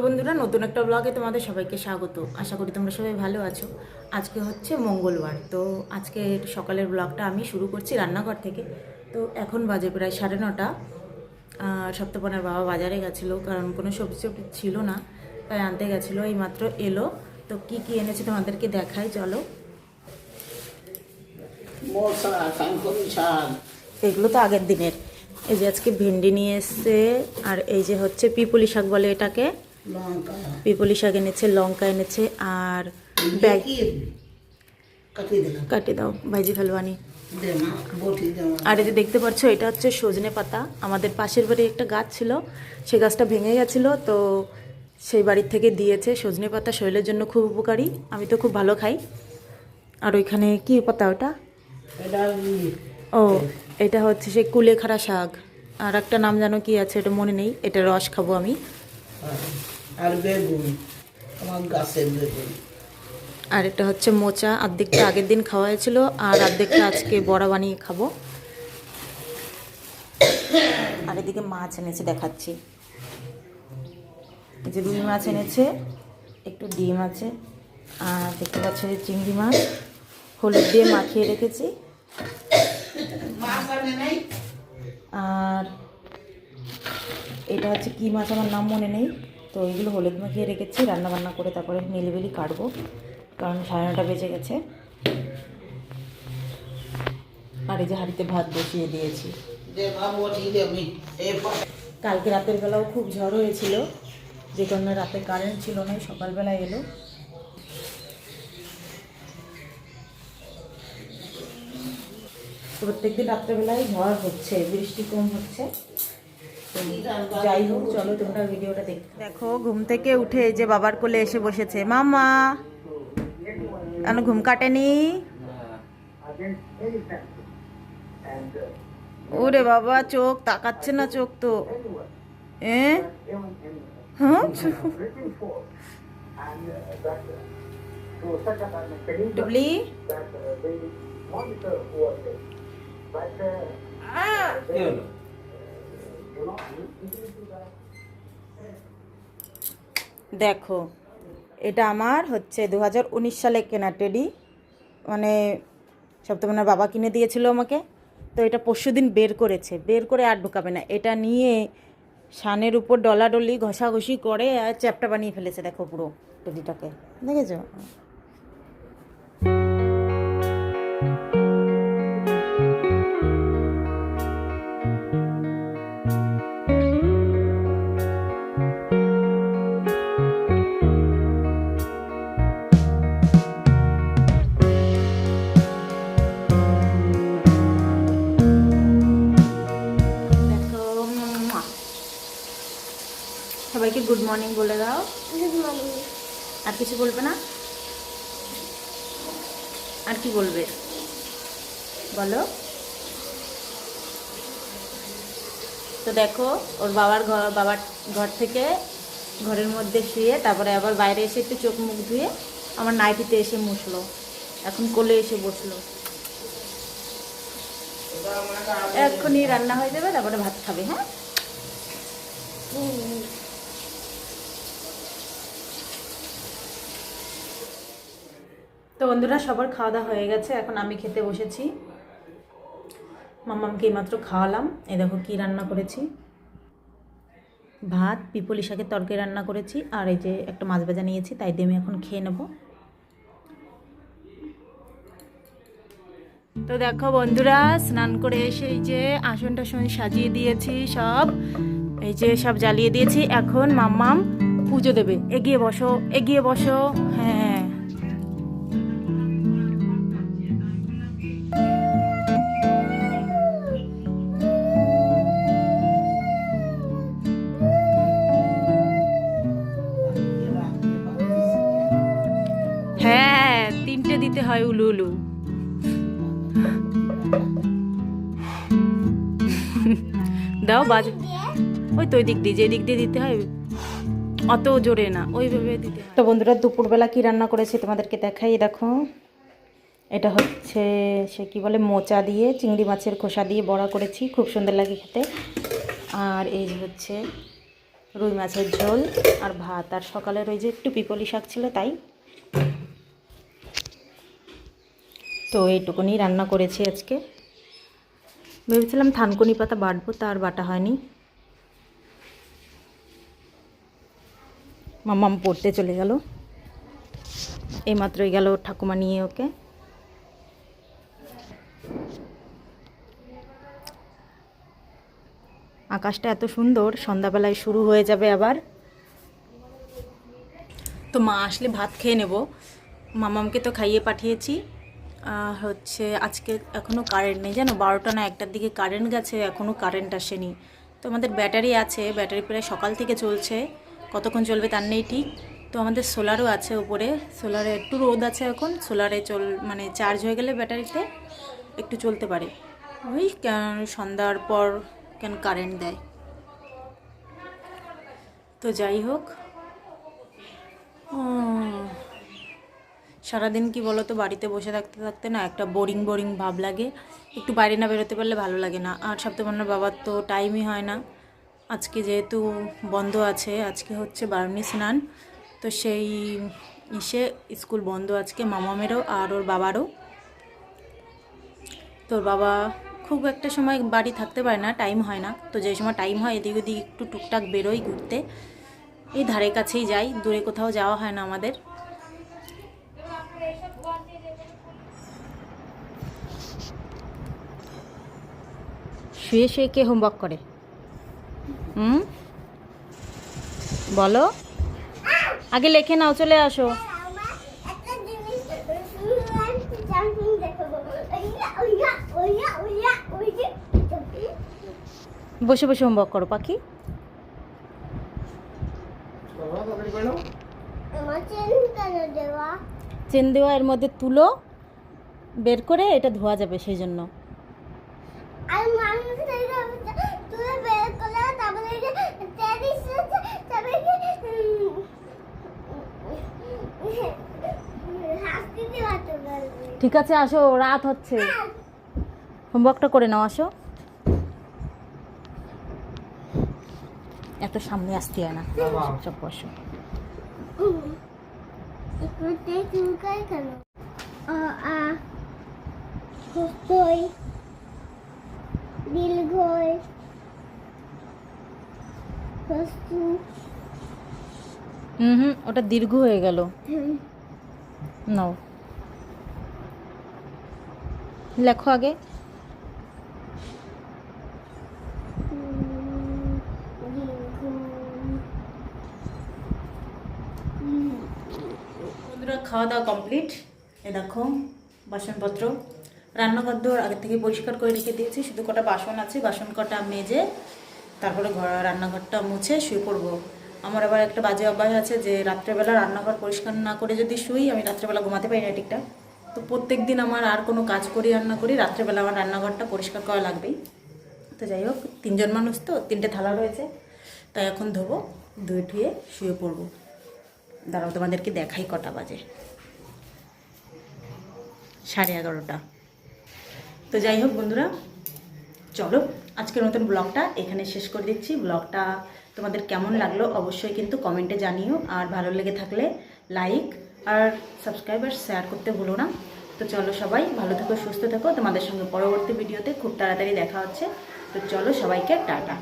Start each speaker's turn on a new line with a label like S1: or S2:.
S1: বন্ধুরা, নতুন একটা ব্লগে তোমাদের সবাইকে স্বাগত। আশা করি তোমরা সবাই ভালো আছো। আজকে হচ্ছে মঙ্গলবার, তো আজকে সকালের ব্লগটা আমি শুরু করছি রান্নাঘর থেকে। তো এখন বাজে প্রায় 9:30। সপ্তপনার বাবা বাজারে গেছিলো, কারণ কোনো সবজি সবজি ছিল না, তাই আনতে গেছিলো। এই মাত্র এলো। তো কি কি এনেছে তোমাদেরকে দেখাই, চলো। এগুলো তো আগের দিনের। এই যে আজকে ভেন্ডি নিয়ে এসছে, আর এই যে হচ্ছে পিপুলি শাক বলে এটাকে, পিপুলি শাক এনেছে, লঙ্কা এনেছে, আর ব্যাগ কাটি দাও, ভাইজি ফেলবানি। আর এই যে দেখতে পাচ্ছ, এটা হচ্ছে সজনে পাতা। আমাদের পাশের বাড়ি একটা গাছ ছিল, সেই গাছটা ভেঙে গেছিলো, তো সেই বাড়ির থেকে দিয়েছে। সজনে পাতা শরীরের জন্য খুব উপকারী, আমি তো খুব ভালো খাই। আর ওইখানে কি পাতা ওটা? ও, এটা হচ্ছে সেই কুলেখাড়া শাক, আর একটা নাম জানো কি আছে, এটা মনে নেই। এটা রস খাবো আমি।
S2: আর বেগুন, আমার গাছের বেগুন।
S1: আর এটা হচ্ছে মোচা, অর্ধেকটা আগের দিন খাওয়া হয়েছিল, আর অর্ধেকটা আজকে বড়া বানিয়ে খাবো। আর এদিকে মাছ এনেছে, দেখাচ্ছি। এই যে রুই মাছ এনেছে, একটু ডিম আছে, আর দেখতে পাচ্ছি যে চিংড়ি মাছ হলুদ দিয়ে মাখিয়ে রেখেছি। আর এটা হচ্ছে কি মাছ, আমার নাম মনে নেই। তো এইগুলো হলুদ মাখিয়ে রেখেছি, রান্না বান্না করে তারপরে নিলিবিলি কাটবো, কারণ 9:30 বেজে গেছে। আর এই যে হাঁড়িতে ভাত বসিয়ে দিয়েছি। কালকে রাতের বেলাও খুব ঝড় হয়েছিল, যে কারণে রাতে কারেন্ট ছিল না, সকালবেলা এলো। প্রত্যেকদিন রাত্রেবেলায় ঝড় হচ্ছে, বৃষ্টি কম হচ্ছে। যাই হোক, চলো তোমরা ভিডিওটা দেখো। ঘুম থেকে উঠে যে বাবার কোলে এসে বসেছে। মামা, কেন ঘুম কাটেনি? ওরে বাবা, চোখ তাকাচ্ছে না, চোখ তো হ্যাঁ। টুবলি, দেখো, এটা আমার হচ্ছে 2019 সালে কেনা টেডি, মানে সপ্তমনার বাবা কিনে দিয়েছিল আমাকে। তো এটা পরশুদিন বের করেছে, বের করে আর ঢুকাবে না। এটা নিয়ে শানের উপর ডলাডলি ঘষাঘষি করে আর চ্যাপটা বানিয়ে ফেলেছে। দেখো পুরো টেডিটাকে, দেখেছো? সবাইকে গুড মর্নিং বলে দাও। Good morning. আর কিছু বলবে না? আর কি বলবে বলো। তো দেখো, ওর বাবার ঘর থেকে ঘরের মধ্যে শুয়ে, তারপরে আবার বাইরে এসে একটু চোখ মুখ ধুয়ে আমার নাইটিতে এসে মুছলো, এখন কোলে এসে বসলো। এক্ষুনি রান্না হয়ে যাবে, তারপরে ভাত খাবে। হ্যাঁ, তো বন্ধুরা, সবার খাওয়া দাওয়া হয়ে গেছে, এখন আমি খেতে বসেছি। মাম্মামকে এইমাত্র খাওয়ালাম। এই দেখো কি রান্না করেছি, ভাত, পিপলি শাকের তরকারি রান্না করেছি, আর এই যে একটা মাছ ভাজা নিয়েছি, তাই দিয়ে আমি এখন খেয়ে নেব। তো দেখো বন্ধুরা, স্নান করে এসে এই যে আসন টাসন সাজিয়ে দিয়েছি, সব এই যে সব জ্বালিয়ে দিয়েছি। এখন মাম্মাম পুজো দেবে। এগিয়ে বসো, এগিয়ে বসো। হ্যাঁ, হ্যাঁ, 3টে দিতে হয় উলু উলু। দাও বাজ, ওই তো ওই দিক দিয়ে, যে দিক দিয়ে দিতে হয়, অত জোরে না, ওইভাবে দিতে হয়। তো বন্ধুরা, দুপুরবেলা কি রান্না করেছি তোমাদেরকে দেখাই। দেখো, এটা হচ্ছে সে কি বলে, মোচা দিয়ে চিংড়ি মাছের খোসা দিয়ে বড়া করেছি, খুব সুন্দর লাগে খেতে। আর এই হচ্ছে রুই মাছের ঝোল আর ভাত, আর সকালের ওই যে একটু পিপলি শাক ছিল তাই। তো এইটুকুনি রান্না করেছি আজকে। ভেবেছিলাম থানকুনি পাতা বাটবো, তা আর বাটা হয়নি। মাম্মাম পড়তে চলে গেল, এইমাত্রই গেল ঠাকুমা নিয়ে ওকে। আকাশটা এত সুন্দর, সন্ধ্যাবেলায় শুরু হয়ে যাবে আবার। তো মা আসলে ভাত খেয়ে নেব। মামামকে তো খাইয়ে পাঠিয়েছি। হচ্ছে আজকে এখনও কারেন্ট নেই জানো, 12টা না 1টার দিকে কারেন্ট গেছে, এখনও কারেন্ট আসেনি। তো আমাদের ব্যাটারি আছে, ব্যাটারি প্রায় সকাল থেকে চলছে, কতক্ষণ চলবে তার নেই ঠিক। তো আমাদের সোলারও আছে উপরে, সোলারে একটু রোদ আছে এখন, সোলারে মানে চার্জ হয়ে গেলে ব্যাটারিতে একটু চলতে পারে। ওই সন্ধ্যার পর কেন কারেন্ট দেয়। তো যাই হোক, সারাদিন কি বলো তো, বাড়িতে বসে থাকতে থাকতে না একটা বোরিং বোরিং ভাব লাগে, একটু বাইরে না বেরোতে পারলে ভালো লাগে না। আর সপ্তমন্নার বাবার তো টাইমই হয় না। আজকে যেহেতু বন্ধ আছে, আজকে হচ্ছে বারুণী স্নান, তো সেই স্কুল বন্ধ আজকে মামামেরও আর ওর বাবারও। তোর বাবা খুব একটা সময় বাড়ি থাকতে পারে না, টাইম হয় না। তো যে সময় টাইম হয় এদিক ওদিক একটু টুকটাক বেরোই ঘুরতে, এই ধারে কাছেই যাই, দূরে কোথাও যাওয়া হয় না আমাদের। শুয়ে শুয়ে কে হোমওয়ার্ক করে? বলো, আগে লেখে নাও, চলে আসো। বসে বসে হোমওয়ার্ক করো পাখি। চেন দেওয়া, এর মধ্যে তুলো বের করে এটা ধোয়া যাবে, সেই জন্য। ঠিক আছে, আসো, রাত হচ্ছে, হোমওয়ার্কটা করে নাও, আসো। এত সামনে আসতে হয় না, সব বসো। ওটা দীর্ঘ হয়ে গেল। নাও লেখো আগে। বন্ধুরা, খাওয়া দাওয়া কমপ্লিট। এ দেখো বাসনপত্র, রান্নাঘর দোর আগে থেকে পরিষ্কার করে রেখে দিয়েছি, শুধু কটা বাসন আছে, বাসন কটা মেজে তারপরে রান্নাঘরটা মুছে শুয়ে পড়বো। আমার আবার একটা বাজে অভ্যাস আছে যে রাত্রেবেলা রান্নাঘর পরিষ্কার না করে যদি শুই, আমি রাত্রেবেলা ঘুমাতে পারি না ঠিকঠাক। তো প্রত্যেক দিন আমার আর কোনো কাজ করি আর না করি, রাত্রেবেলা আমার রান্নাঘরটা পরিষ্কার করা লাগবেই। তো যাই হোক, 3 জন মানুষ তো 3টে থালা রয়েছে, তাই এখন ধোবো, ধুয়ে ঠুয়ে শুয়ে পড়বো। দাঁড়াও তোমাদেরকে দেখাই কটা বাজে, 11:30। তো যাই হোক বন্ধুরা, চলো আজকের মতন ব্লগটা এখানে শেষ করে দিচ্ছি। ব্লগটা তোমাদের কেমন লাগলো অবশ্যই কিন্তু কমেন্টে জানিও, আর ভালো লেগে থাকলে লাইক আর সাবস্ক্রাইব আর শেয়ার করতে ভুলো না। তো চলো সবাই ভালো থেকো, সুস্থ থেকো, তোমাদের সঙ্গে পরবর্তী ভিডিওতে খুব তাড়াতাড়ি দেখা হচ্ছে। তো চলো সবাইকে টাটা।